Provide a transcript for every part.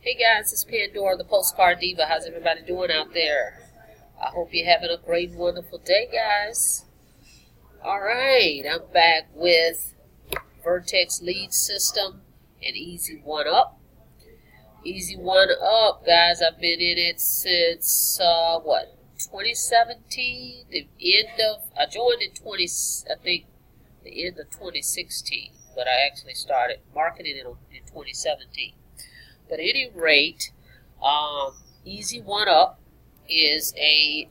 Hey guys, it's Pandora, the Postcard Diva. How's everybody doing out there? I hope you're having a great, wonderful day, guys. Alright, I'm back with Vertex Lead System and Easy One Up. Easy One Up, guys, I've been in it since, 2017? I joined in the end of 2016, but I actually started marketing it in 2017. But at any rate, Easy One Up is a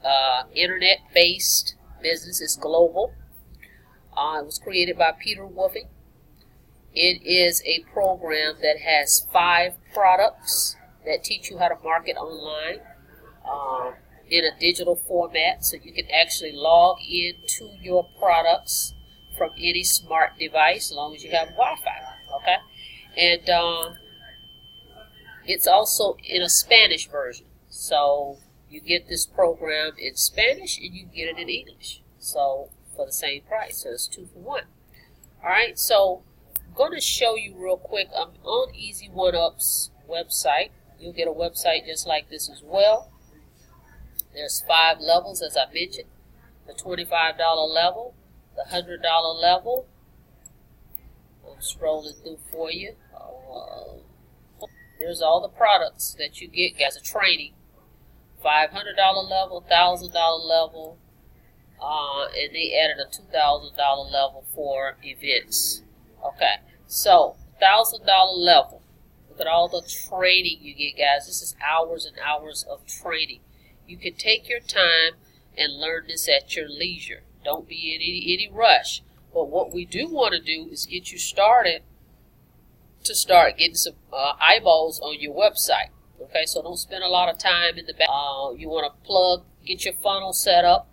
internet-based business. It's global. It was created by Peter Wolfing. It is a program that has 5 products that teach you how to market online in a digital format, so you can actually log into your products from any smart device as long as you have Wi-Fi. Okay, and it's also in a Spanish version, so you get this program in Spanish and you can get it in English, so for the same price, so it's 2 for 1. Alright, so I'm going to show you real quick. I'm on Easy One Up's website. You'll get a website just like this as well. There's 5 levels, as I mentioned. The $25 level, the $100 level. I'm scrolling through for you. There's all the products that you get as a training. $500 level, $1,000 level, and they added a $2,000 level for events. Okay, so $1,000 level. Look at all the training you get, guys. This is hours and hours of training. You can take your time and learn this at your leisure. Don't be in any rush. But what we do want to do is get you started to start getting some eyeballs on your website. Okay, so don't spend a lot of time in the back. You want to get your funnel set up,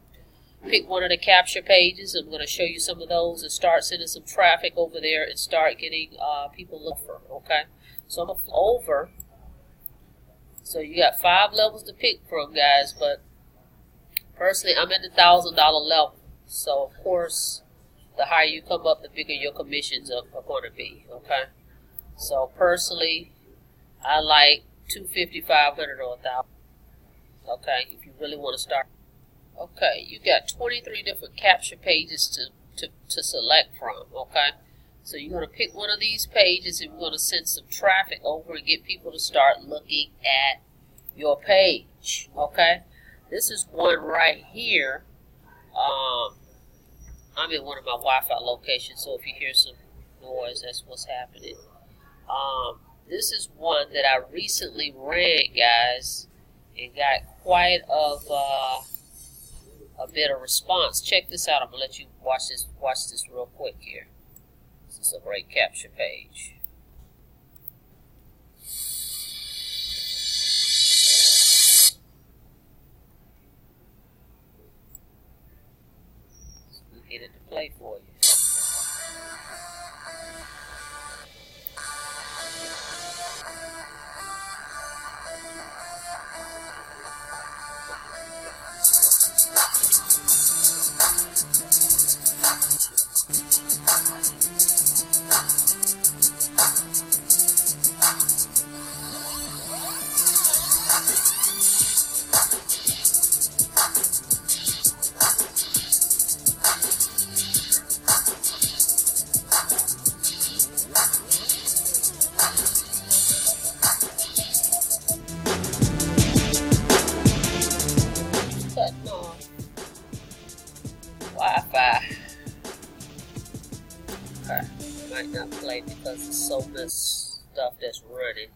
pick one of the capture pages. I'm going to show you some of those and start sending some traffic over there and start getting people looking for. Okay, so I'm going to flip over. So you got 5 levels to pick from, guys, but personally I'm at the $1,000 level. So of course, the higher you come up, the bigger your commissions are going to be. Okay. So personally, I like $250, $500, or $1,000. Okay, if you really want to start. Okay, you got 23 different capture pages to select from. Okay, so you're going to pick one of these pages and we're going to send some traffic over and get people to start looking at your page. Okay, this is one right here. I'm in one of my Wi-Fi locations, so if you hear some noise, that's what's happening. This is one that I recently ran, guys, and got quite a bit of response. Check this out. I'm gonna let you watch this real quick here. This is a great capture page. Let's get it to play for you. Wi-Fi. Okay, might not play because there's so much stuff that's running.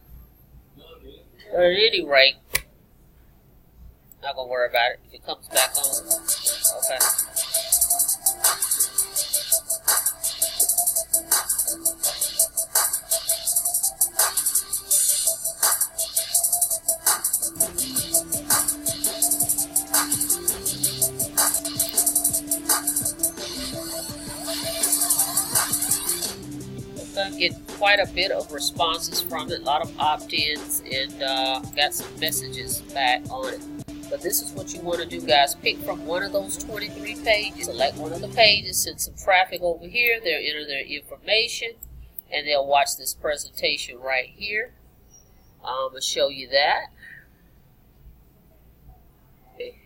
But at any rate, not gonna worry about it. If it comes back on, okay. Get quite a bit of responses from it, a lot of opt-ins, and got some messages back on it. But this is what you want to do, guys. Pick from one of those 23 pages, select one of the pages, send some traffic over here, they'll enter their information, and they'll watch this presentation right here. I'm going to show you that. Okay.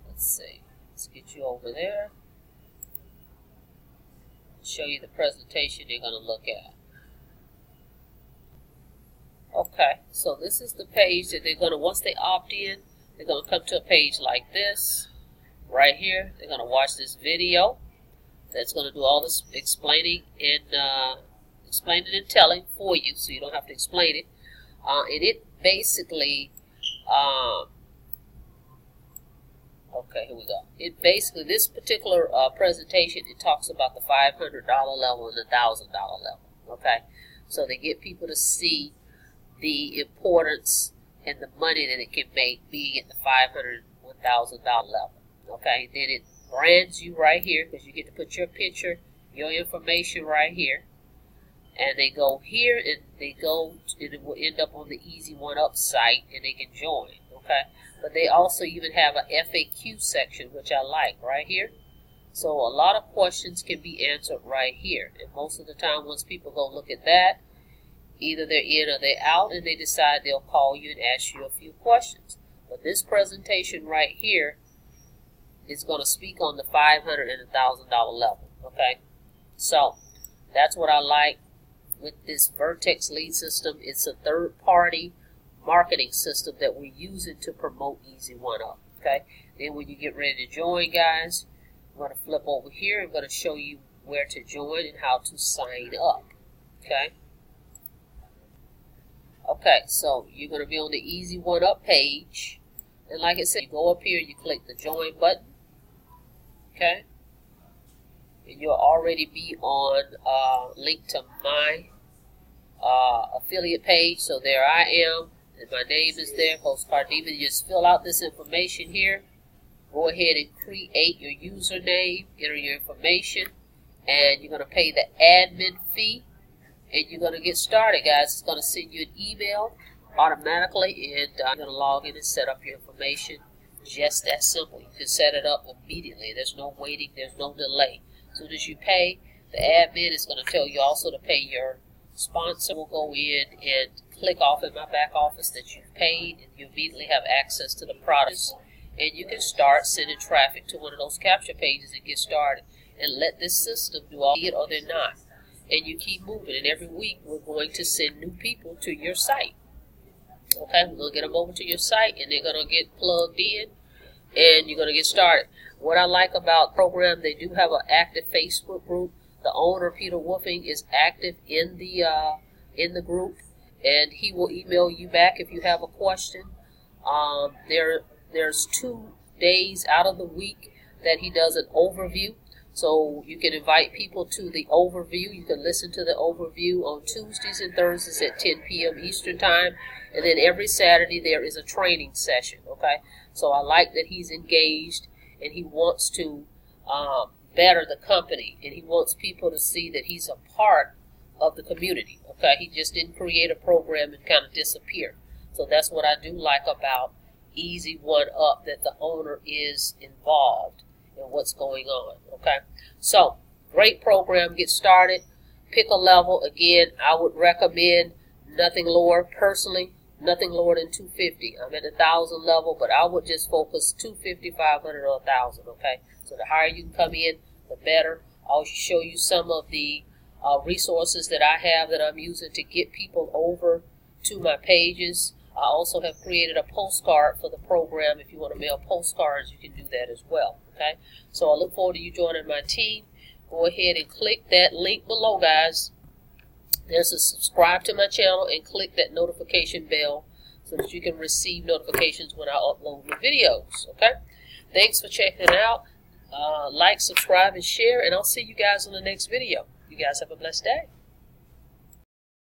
Let's see. Let's get you over there. Show you the presentation you're going to look at. Okay, so this is the page that they're going to, once they opt in, they're going to come to a page like this. Right here, they're going to watch this video that's going to do all this explaining and telling for you, so you don't have to explain it. And it basically, okay, here we go. It basically, this particular presentation, it talks about the $500 level and the $1,000 level. Okay, so they get people to see the importance and the money that it can make being at the $500, $1,000 level. Okay, then it brands you right here because you get to put your picture, your information right here. And they go here and they go, and it will end up on the Easy One Up site and they can join. Okay, but they also even have a FAQ section, which I like right here. So a lot of questions can be answered right here. And most of the time, once people go look at that, either they're in or they're out, and they decide they'll call you and ask you a few questions. But this presentation right here is going to speak on the $500 and $1,000 level. Okay, so that's what I like with this Vertex Lead System. It's a third-party marketing system that we're using to promote Easy One Up. Okay, then when you get ready to join, guys, I'm going to flip over here. I'm going to show you where to join and how to sign up. Okay. Okay, so you're going to be on the Easy One Up page. And like I said, you go up here, you click the join button. Okay. And you'll already be on link to my affiliate page. So there I am, and my name is there, Host Cardeva. You just fill out this information here. Go ahead and create your username, enter your information, and you're going to pay the admin fee. And you're going to get started, guys. It's going to send you an email automatically, and I'm going to log in and set up your information. Just that simple. You can set it up immediately. There's no waiting. There's no delay. As soon as you pay, the admin is going to tell you also to pay your sponsor. Will go in and click off in my back office that you've paid, and you immediately have access to the products. And you can start sending traffic to one of those capture pages and get started. And let this system do all it, or they're not. And you keep moving, and every week we're going to send new people to your site. Okay, we're going to get them over to your site, and they're going to get plugged in, and you're going to get started. What I like about the program, they do have an active Facebook group. The owner, Peter Wolfing, is active in the group, and he will email you back if you have a question. There's 2 days out of the week that he does an overview. So you can invite people to the overview. You can listen to the overview on Tuesdays and Thursdays at 10 p.m. Eastern Time. And then every Saturday there is a training session, okay? So I like that he's engaged and he wants to better the company. And he wants people to see that he's a part of the community, okay? He just didn't create a program and kind of disappear. So that's what I do like about Easy One Up, that the owner is involved in what's going on. Okay, so great program. Get started, pick a level. Again, I would recommend nothing lower. Personally, nothing lower than 250. I'm at the 1,000 level, but I would just focus 250, 500, or 1,000. Okay, so the higher you can come in, the better. I'll show you some of the resources that I have that I'm using to get people over to my pages. I also have created a postcard for the program. If you want to mail postcards, you can do that as well. Okay, so I look forward to you joining my team. Go ahead and click that link below, guys. There's a subscribe to my channel, and click that notification bell so that you can receive notifications when I upload new videos. Okay, thanks for checking it out. Like, subscribe, and share, and I'll see you guys on the next video. You guys have a blessed day.